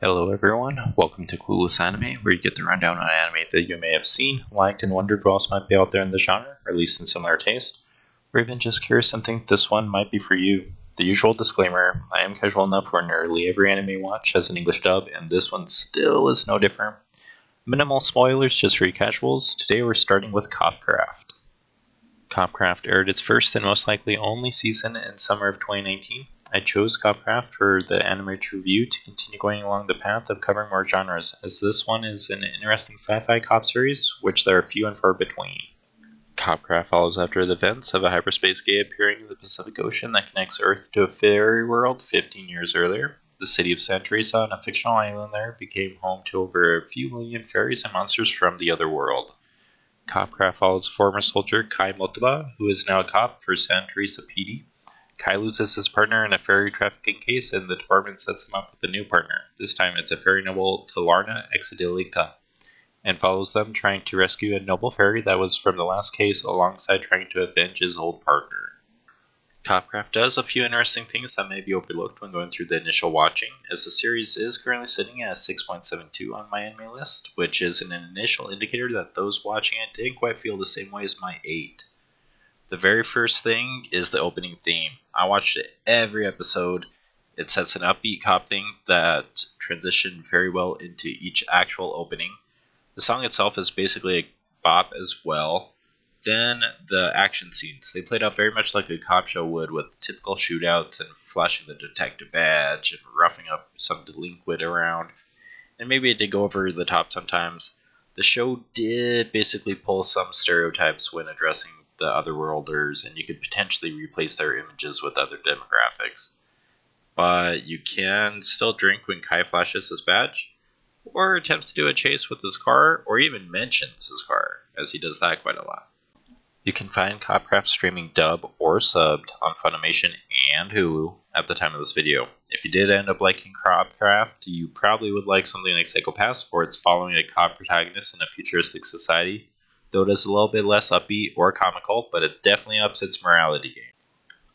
Hello everyone, welcome to Clueless Anime, where you get the rundown on anime that you may have seen, liked, and wondered what else might be out there in the genre, or at least in similar taste, or even just curious and think this one might be for you. The usual disclaimer, I am casual enough where nearly every anime watch has an English dub, and this one still is no different. Minimal spoilers just for you casuals. Today we're starting with Copcraft. Copcraft aired its first and most likely only season in summer of 2019. I chose Copcraft for the animated review to continue going along the path of covering more genres, as this one is an interesting sci-fi cop series, which there are few and far between. Copcraft follows after the events of a hyperspace gate appearing in the Pacific Ocean that connects Earth to a fairy world 15 years earlier. The city of San-Teresa on a fictional island there became home to over a few million fairies and monsters from the other world. Copcraft follows former soldier Kai Motoba, who is now a cop for San-Teresa PD. Kai loses his partner in a fairy trafficking case, and the department sets him up with a new partner. This time it's a fairy noble, Talarna Exidilica, and follows them trying to rescue a noble fairy that was from the last case, alongside trying to avenge his old partner. Copcraft does a few interesting things that may be overlooked when going through the initial watching, as the series is currently sitting at a 6.72 on my anime list, which is an initial indicator that those watching it didn't quite feel the same way as my 8. The very first thing is the opening theme. I watched it every episode. It sets an upbeat cop thing that transitioned very well into each actual opening. The song itself is basically a bop as well. Then the action scenes. They played out very much like a cop show would, with typical shootouts and flashing the detective badge and roughing up some delinquent around. And maybe it did go over the top sometimes. The show did basically pull some stereotypes when addressing the otherworlders, and you could potentially replace their images with other demographics. But you can still drink when Kai flashes his badge, or attempts to do a chase with his car, or even mentions his car, as he does that quite a lot. You can find Copcraft streaming dub or subbed on Funimation and Hulu at the time of this video. If you did end up liking Copcraft, you probably would like something like Psycho Pass, for it's following a cop protagonist in a futuristic society, though it is a little bit less upbeat or comical, but it definitely ups its morality game.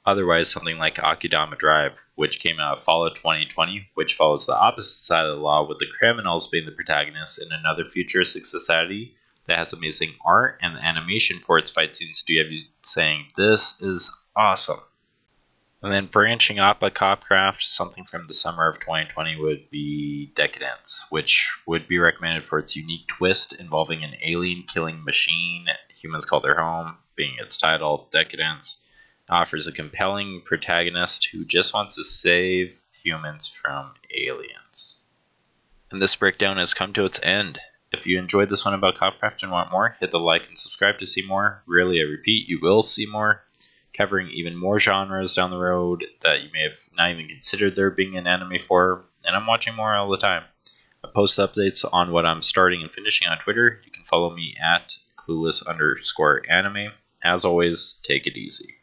Otherwise, something like Akudama Drive, which came out fall of 2020, which follows the opposite side of the law, with the criminals being the protagonists in another futuristic society that has amazing art, and the animation for its fight scenes do have you saying, "This is awesome." And then branching up a Copcraft, something from the summer of 2020 would be Deca-Dence, which would be recommended for its unique twist involving an alien-killing machine humans call their home, being its title, Deca-Dence. Offers a compelling protagonist who just wants to save humans from aliens. And this breakdown has come to its end. If you enjoyed this one about Copcraft and want more, hit the like and subscribe to see more. Really, I repeat, you will see more. Covering even more genres down the road that you may have not even considered there being an anime for, and I'm watching more all the time. I post updates on what I'm starting and finishing on Twitter. You can follow me at Clueless_anime. As always, take it easy.